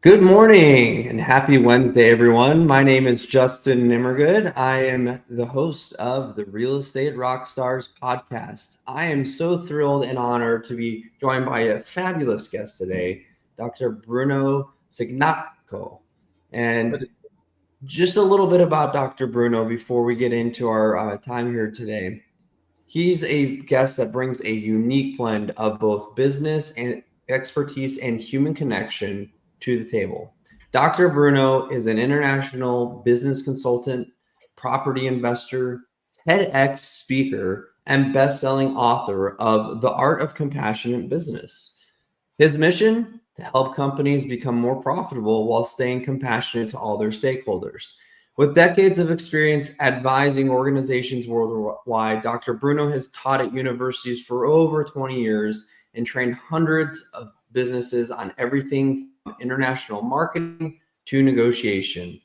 Good morning and happy Wednesday, everyone. My name is Justin Nimmergood. I am the host of the Real Estate Rockstars podcast. I am so thrilled and honored to be joined by a fabulous guest today, Dr. Bruno Cignacco. And just a little bit about Dr. Bruno before we get into our time here today. He's a guest that brings a unique blend of both business and expertise and human connection to the table. Dr. Bruno is an international business consultant, property investor, TEDx speaker, and best-selling author of The Art of Compassionate Business. His mission to help companies become more profitable while staying compassionate to all their stakeholders. With decades of experience advising organizations worldwide, Dr. Bruno has taught at universities for over 20 years and trained hundreds of businesses on everything from international marketing to negotiation.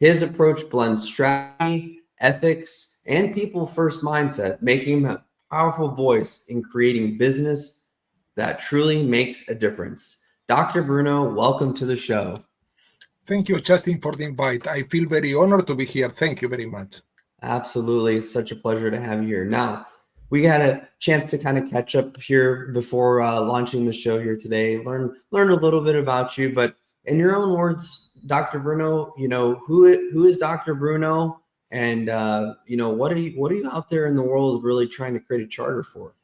His approach blends strategy, ethics, and people first mindset, making him a powerful voice in creating business that truly makes a difference. Dr. Bruno, welcome to the show. Thank you, Justin, for the invite. I feel very honored to be here. Thank you very much. Absolutely. It's such a pleasure to have you here. Now, we got a chance to kind of catch up here before launching the show here today, learn a little bit about you, but in your own words, Dr. Bruno, who is Dr. Bruno, and what are you out there in the world really trying to create a charter for?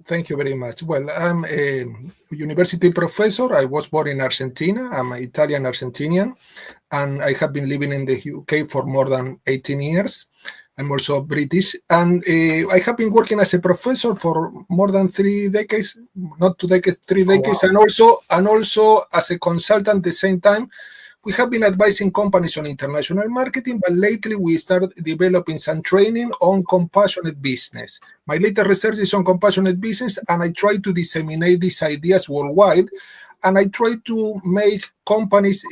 Thank you very much. Well, I'm a university professor. I was born in Argentina. I'm an Italian Argentinian, and I have been living in the UK for more than 18 years. I'm also British, and I have been working as a professor for more than 3 decades, not 2 decades, 3 decades, wow. and also as a consultant at the same time. We have been advising companies on international marketing, but lately we started developing some training on compassionate business. My latest research is on compassionate business, and I try to disseminate these ideas worldwide, and I try to make companies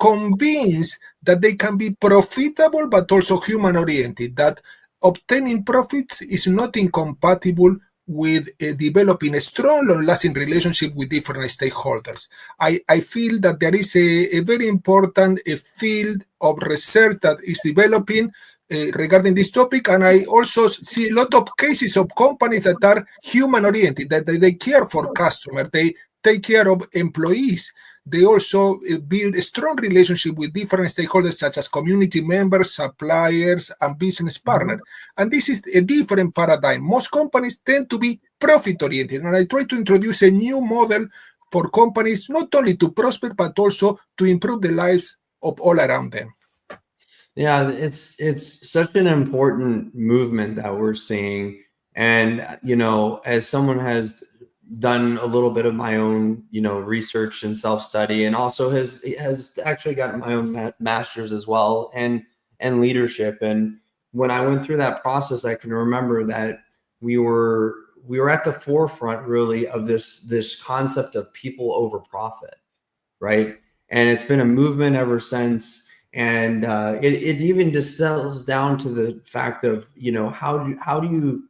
convinced that they can be profitable but also human-oriented, that obtaining profits is not incompatible with developing a strong, long-lasting relationship with different stakeholders. I feel that there is a very important field of research that is developing regarding this topic, and I also see a lot of cases of companies that are human-oriented, that they care for customers, they take care of employees. They also build a strong relationship with different stakeholders, such as community members, suppliers, and business partners. And this is a different paradigm. Most companies tend to be profit-oriented, and I try to introduce a new model for companies, not only to prosper, but also to improve the lives of all around them. Yeah, it's such an important movement that we're seeing. And, as someone has done a little bit of my own, research and self-study, and also has actually gotten my own master's as well, and leadership. And when I went through that process, I can remember that we were at the forefront really of this concept of people over profit, right? And it's been a movement ever since. And it even distills down to the fact of, how do you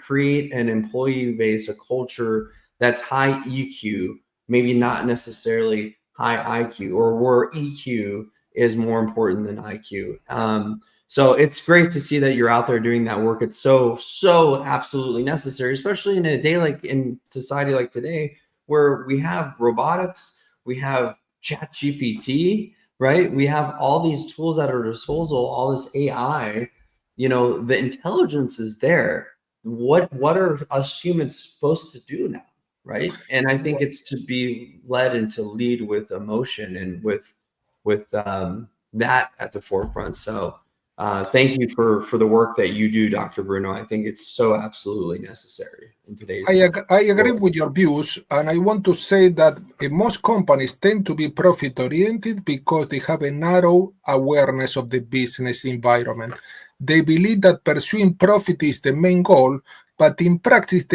create an employee base, a culture that's high EQ, maybe not necessarily high IQ, or where EQ is more important than IQ. So it's great to see that you're out there doing that work. It's so absolutely necessary, especially in a day like in society like today, where we have robotics, we have ChatGPT, right? We have all these tools at our disposal, all this AI, the intelligence is there. What are us humans supposed to do now, right? And I think it's to be led and to lead with emotion and with that at the forefront. So thank you for the work that you do, Dr. Bruno. I think it's so absolutely necessary in today's I agree with your views, and I want to say that most companies tend to be profit-oriented because they have a narrow awareness of the business environment. They believe that pursuing profit is the main goal, but in practice,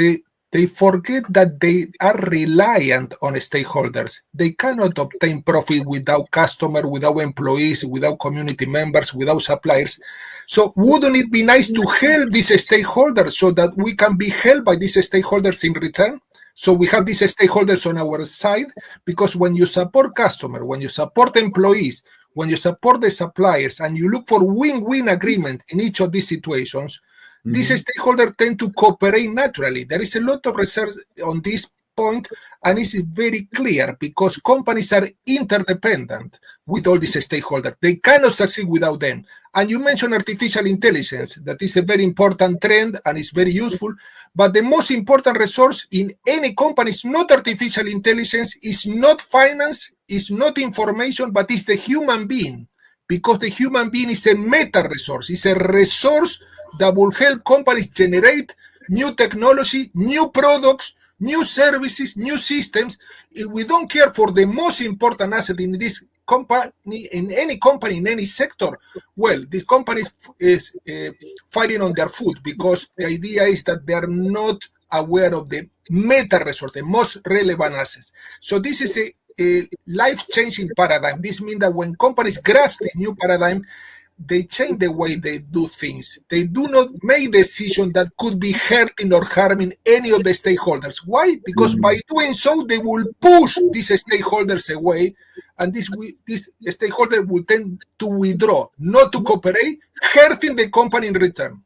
they forget that they are reliant on stakeholders. They cannot obtain profit without customers, without employees, without community members, without suppliers. So wouldn't it be nice to help these stakeholders so that we can be helped by these stakeholders in return? So we have these stakeholders on our side, because when you support customer, when you support employees, when you support the suppliers, and you look for win-win agreement in each of these situations, these stakeholders tend to cooperate naturally. There is a lot of research on this point, and it's very clear because companies are interdependent with all these stakeholders. They cannot succeed without them. And you mentioned artificial intelligence. That is a very important trend and it's very useful. But the most important resource in any company is not artificial intelligence, is not finance, is not information, but it's the human being. Because the human being is a meta resource. It's a resource that will help companies generate new technology, new products, new services, new systems. We don't care for the most important asset in this company, in any company, in any sector. Well, this company is fighting on their foot because the idea is that they are not aware of the meta resource, the most relevant assets. So this is a life-changing paradigm. This means that when companies grasp this new paradigm, they change the way they do things. They do not make decisions that could be hurting or harming any of the stakeholders. Why? Because by doing so, they will push these stakeholders away, and this stakeholder will tend to withdraw, not to cooperate, hurting the company in return.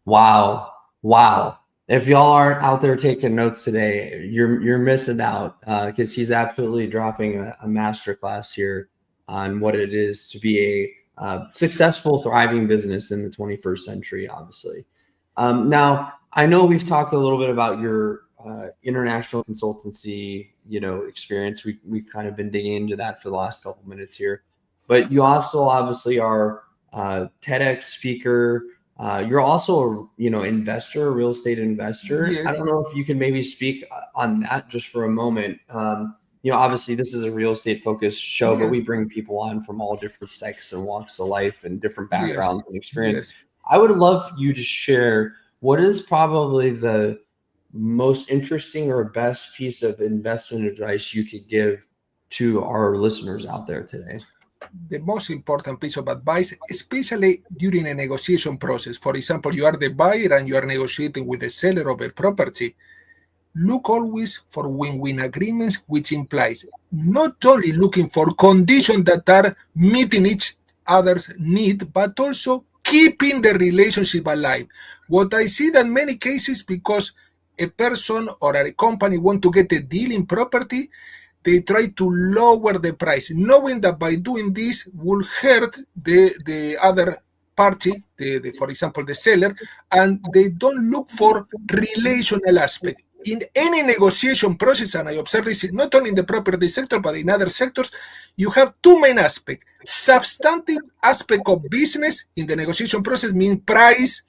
Wow. Wow. If y'all aren't out there taking notes today, you're missing out, because he's absolutely dropping a masterclass here on what it is to be a successful, thriving business in the 21st century, obviously. Now, I know we've talked a little bit about your international consultancy, experience. We've kind of been digging into that for the last couple minutes here, but you also obviously are a TEDx speaker. You're also a investor, a real estate investor. Yes. I don't know if you can maybe speak on that just for a moment. Obviously this is a real estate focused show, but we bring people on from all different sects and walks of life and different backgrounds and experience. I would love you to share what is probably the most interesting or best piece of investment advice you could give to our listeners out there today. The most important piece of advice, especially during a negotiation process. For example, you are the buyer and you are negotiating with the seller of a property. Look always for win-win agreements, which implies not only looking for conditions that are meeting each other's need, but also keeping the relationship alive. What I see that many cases, because a person or a company want to get a deal in property, they try to lower the price, knowing that by doing this will hurt the other party, for example, the seller, and they don't look for relational aspect. In any negotiation process, and I observe this not only in the property sector, but in other sectors, you have two main aspects. Substantive aspect of business in the negotiation process means price,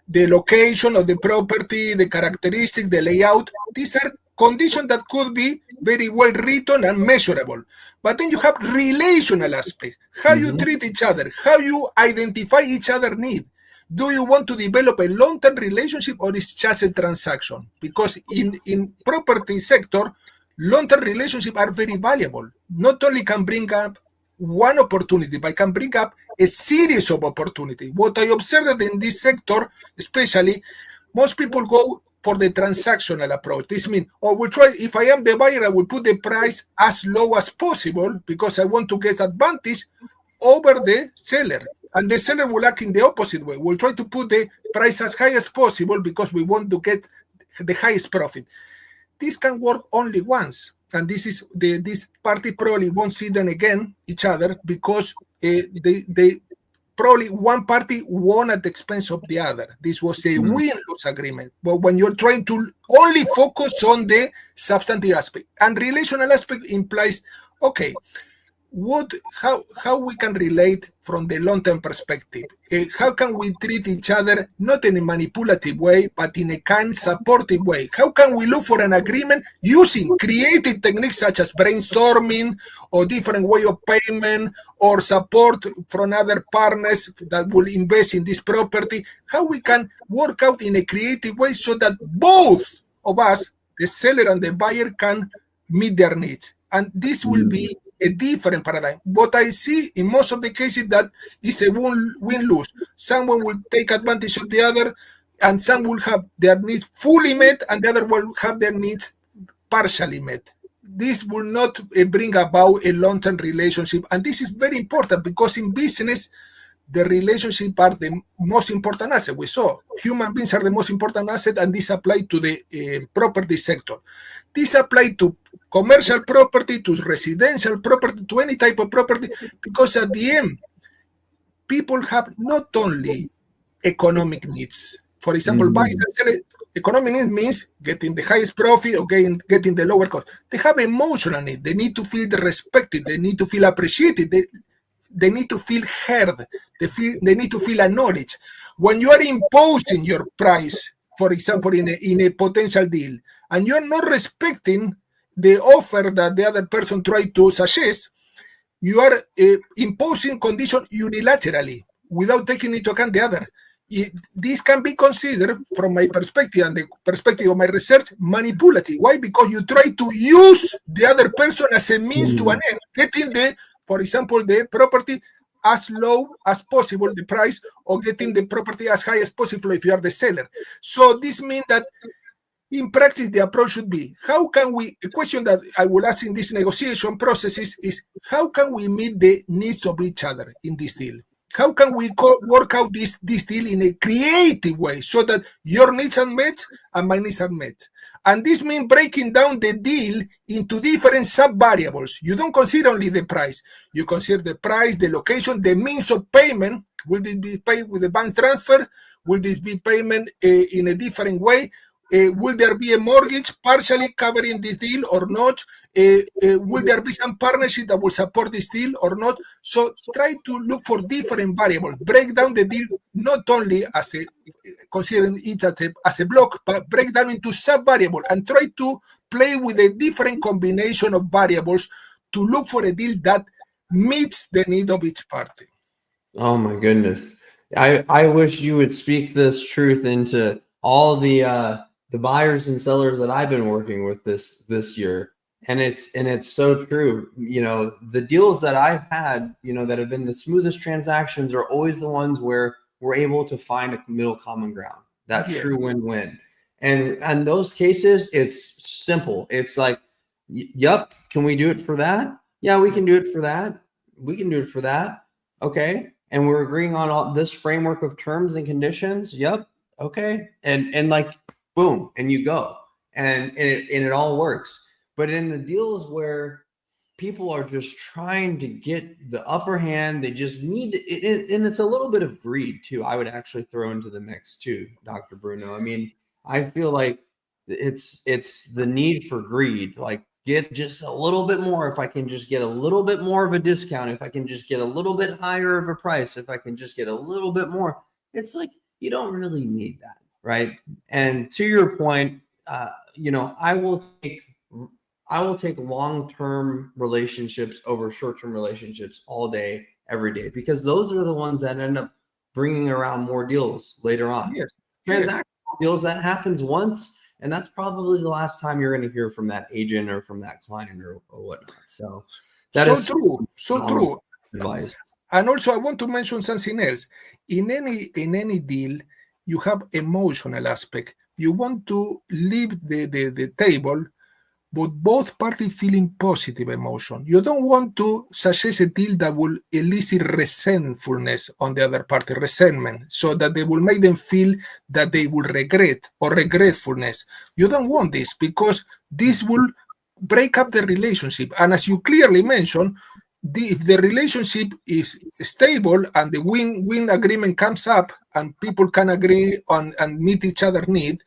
the location of the property, the characteristic, the layout. These are conditions that could be very well written and measurable. But then you have relational aspect, how you treat each other, how you identify each other's need. Do you want to develop a long-term relationship, or is just a transaction? Because in property sector, long-term relationships are very valuable. Not only can bring up one opportunity, but can bring up a series of opportunities. What I observed in this sector, especially, most people go for the transactional approach. This means, we'll try, if I am the buyer, I will put the price as low as possible because I want to get advantage over the seller. And the seller will act in the opposite way. We'll try to put the price as high as possible because we want to get the highest profit. This can work only once. And this party probably won't see them again, each other, because they probably one party won at the expense of the other. This was a win-lose agreement. But when you're trying to only focus on the substantive aspect, and relational aspect implies, okay, how we can relate from the long-term perspective? How can we treat each other not in a manipulative way, but in a kind, supportive way? How can we look for an agreement using creative techniques such as brainstorming or different way of payment or support from other partners that will invest in this property? How we can work out in a creative way so that both of us, the seller and the buyer, can meet their needs. And this will be a different paradigm. What I see in most of the cases that is a win-lose. Someone will take advantage of the other, and some will have their needs fully met, and the other will have their needs partially met. This will not bring about a long-term relationship, and this is very important because in business, the relationship are the most important asset. We saw human beings are the most important asset, and this applies to the property sector. This applies to commercial property, to residential property, to any type of property, because at the end, people have not only economic needs. For example, buy and sell. Economic needs means getting the highest profit or getting the lower cost. They have emotional needs. They need to feel respected. They need to feel appreciated. They need to feel heard. They need to feel acknowledged. When you are imposing your price, for example, in a potential deal, and you're not respecting the offer that the other person tried to suggest, you are imposing conditions unilaterally without taking into account the other. This can be considered, from my perspective and the perspective of my research, manipulative. Why? Because you try to use the other person as a means to an end, getting for example, the property as low as possible, the price, or getting the property as high as possible if you are the seller. So this means that in practice, the approach should be, a question that I will ask in this negotiation processes is, how can we meet the needs of each other in this deal? How can we work out this deal in a creative way so that your needs are met and my needs are met? And this means breaking down the deal into different sub-variables. You don't consider only the price. You consider the price, the location, the means of payment. Will this be paid with a bank transfer? Will this be payment in a different way? Will there be a mortgage partially covering this deal or not? Will there be some partnership that will support this deal or not? So try to look for different variables. Break down the deal not only as considering it as a block, but break down into sub-variable and try to play with a different combination of variables to look for a deal that meets the need of each party. Oh my goodness. I wish you would speak this truth into all the buyers and sellers that I've been working with this year. And it's so true. You know, the deals that I've had, you know, that have been the smoothest transactions are always the ones where we're able to find a middle common ground, that true win-win. And those cases, it's simple. It's like, yep, can we do it for that? Yeah, we can do it for that. We can do it for that. Okay. And we're agreeing on all this framework of terms and conditions. Yep. Okay. And like, boom, and you go. And it all works. But in the deals where people are just trying to get the upper hand, they just need it, and it's a little bit of greed too. I would actually throw into the mix too, Dr. Bruno. I mean, I feel like it's the need for greed. Like, get just a little bit more. If I can just get a little bit more of a discount, if I can just get a little bit higher of a price, if I can just get a little bit more, it's like, you don't really need that, right? And to your point, you know, I will take long-term relationships over short-term relationships all day, every day, because those are the ones that end up bringing around more deals later on. Yes. Transactional deals, that happens once, and that's probably the last time you're going to hear from that agent or from that client or whatnot. So that is so true. Advice. And also, I want to mention something else. In any deal, you have emotional aspect. You want to leave the table, but both parties feeling positive emotion. You don't want to suggest a deal that will elicit resentfulness on the other party, resentment, so that they will make them feel that they will regret or regretfulness. You don't want this, because this will break up the relationship. And as you clearly mentioned, if the relationship is stable and the win-win agreement comes up and people can agree on and meet each other's need,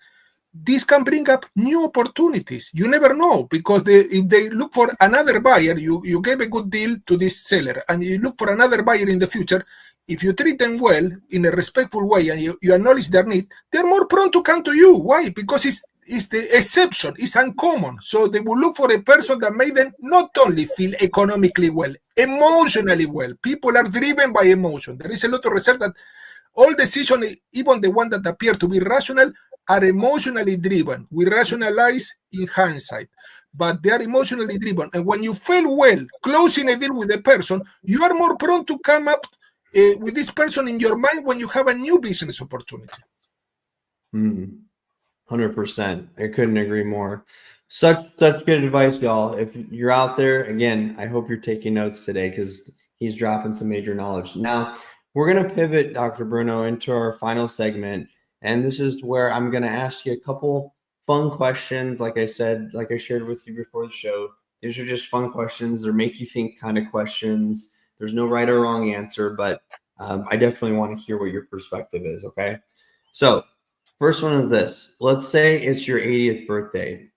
this can bring up new opportunities. You never know, because if they look for another buyer, you gave a good deal to this seller, and you look for another buyer in the future. If you treat them well in a respectful way and you acknowledge their needs, they're more prone to come to you. Why? Because it's the exception. It's uncommon. So they will look for a person that made them not only feel economically well, emotionally well. People are driven by emotion. There is a lot of research that all decisions, even the ones that appear to be rational, are emotionally driven. We rationalize in hindsight, but they are emotionally driven. And when you fail well closing a deal with a person, you are more prone to come up with this person in your mind when you have a new business opportunity. 100%. I couldn't agree more. Such good advice, y'all. If you're out there, again, I hope you're taking notes today because he's dropping some major knowledge. Now, we're going to pivot, Dr. Bruno, into our final segment. And this is where I'm going to ask you a couple fun questions. Like I said, like I shared with you before the show, these are just fun questions. They're make you think kind of questions. There's no right or wrong answer, but I definitely want to hear what your perspective is. Okay. So, first one is this. Let's say it's your 80th birthday.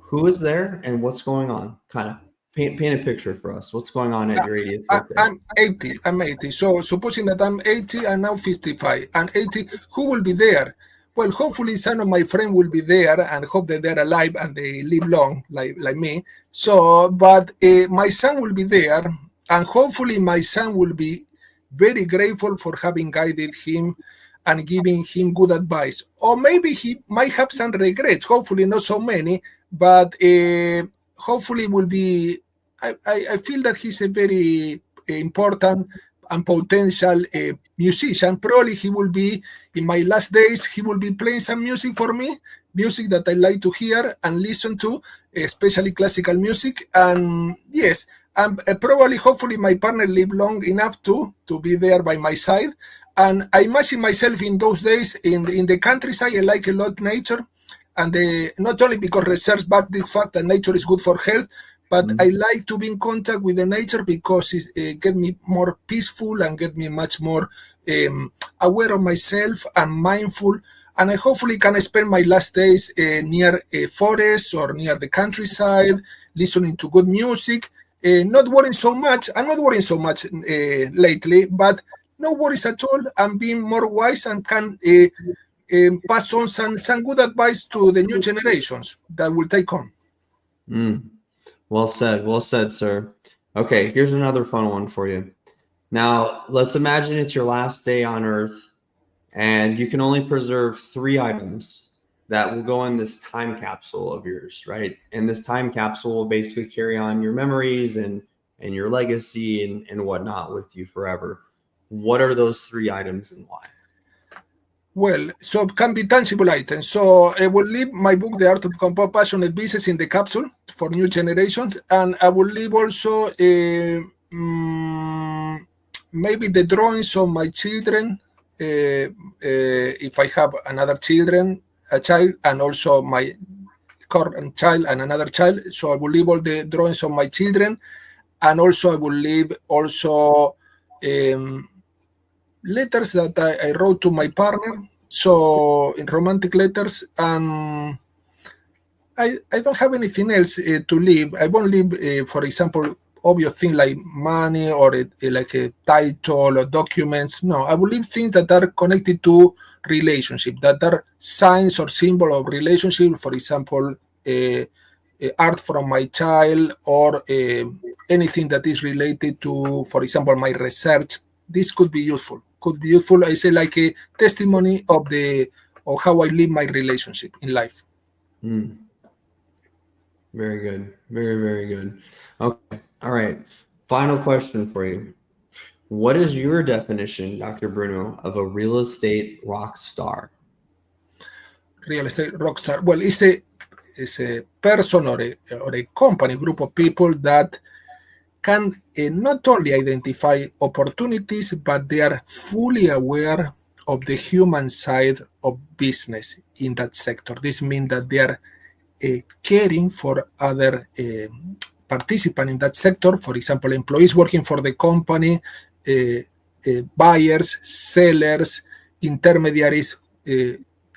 Who is there and what's going on? Kind of paint a picture for us. What's going on at your 80th birthday? I'm 80. I'm 80. So supposing that I'm 80 and now 55 and 80, who will be there? Well, hopefully some of my friends will be there and hope that they're alive and they live long like me. So, but my son will be there and hopefully my son will be very grateful for having guided him and giving him good advice. Or maybe he might have some regrets, hopefully not so many, but hopefully will be I feel that he's a very important and potential musician. Probably he will be, in my last days, he will be playing some music for me, music that I like to hear and listen to, especially classical music. And yes, and probably, hopefully, my partner live long enough to be there by my side. And I imagine myself in those days in the countryside. I like a lot nature. And not only because research back this fact that nature is good for health, but I like to be in contact with the nature because it get me more peaceful and get me much more aware of myself and mindful. And I hopefully can spend my last days near a forest or near the countryside, listening to good music, not worrying so much. I'm not worrying so much lately, but no worries at all. I'm being more wise and can pass on some good advice to the new generations that will take on. Well said, sir. Okay, here's another fun one for you. Now, let's imagine it's your last day on Earth and you can only preserve 3 items that will go in this time capsule of yours, right? And this time capsule will basically carry on your memories and your legacy and whatnot with you forever. What are those 3 items and why? Well, so it can be tangible items. So I will leave my book, The Art of Compassionate Business, in the capsule for new generations. And I will leave also maybe the drawings of my children, if I have another a child, and also my current child and another child. So I will leave all the drawings of my children. And also I will leave also letters that I wrote to my partner, so in romantic letters, and I don't have anything else to leave. I won't leave, for example, obvious things like money or like a title or documents. No, I will leave things that are connected to relationship, that are signs or symbol of relationship. For example, art from my child or anything that is related to, for example, my research. This could be useful. I say like a testimony of how I live my relationship in life. Very good. Very good. Okay. All right. Final question for you. What is your definition, Dr. Bruno, of a real estate rock star? Real estate rock star. Well, it's a person or a company, group of people that can not only identify opportunities, but they are fully aware of the human side of business in that sector. This means that they are caring for other participants in that sector. For example, employees working for the company, buyers, sellers, intermediaries,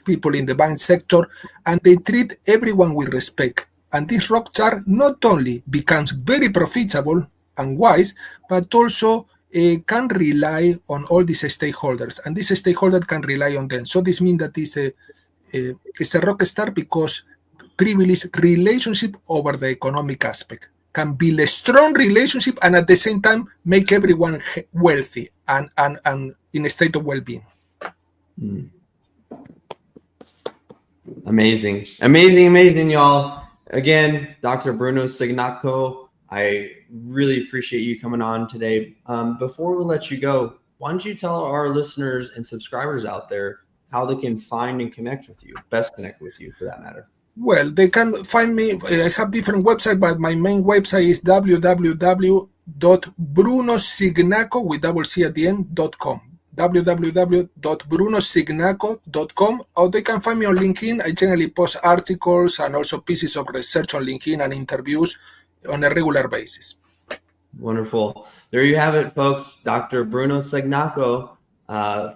people in the bank sector, and they treat everyone with respect. And this rock star not only becomes very profitable and wise, but also can rely on all these stakeholders, and these stakeholders can rely on them. So this means that it's a rock star because privilege relationship over the economic aspect, can build a strong relationship and at the same time make everyone wealthy and in a state of well-being. Amazing, y'all. Again, Dr. Bruno Cignacco, I really appreciate you coming on today. Before we let you go, why don't you tell our listeners and subscribers out there how they can find and connect with you, best connect with you for that matter. Well, they can find me. I have different websites, but my main website is www.brunocignacco with double C at the end.com. www.brunocignacco.com, or they can find me on LinkedIn. I generally post articles and also pieces of research on LinkedIn and interviews on a regular basis. Wonderful. There you have it, folks. Dr. Bruno Cignacco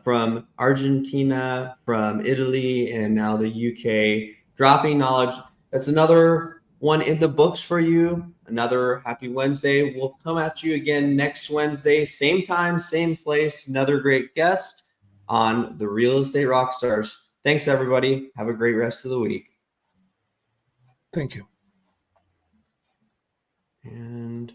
from Argentina, from Italy, and now the UK, dropping knowledge. That's another one in the books for you. Another happy Wednesday. We'll come at you again next Wednesday, same time, same place. Another great guest on the Real Estate Rockstars. Thanks, everybody. Have a great rest of the week. Thank you. And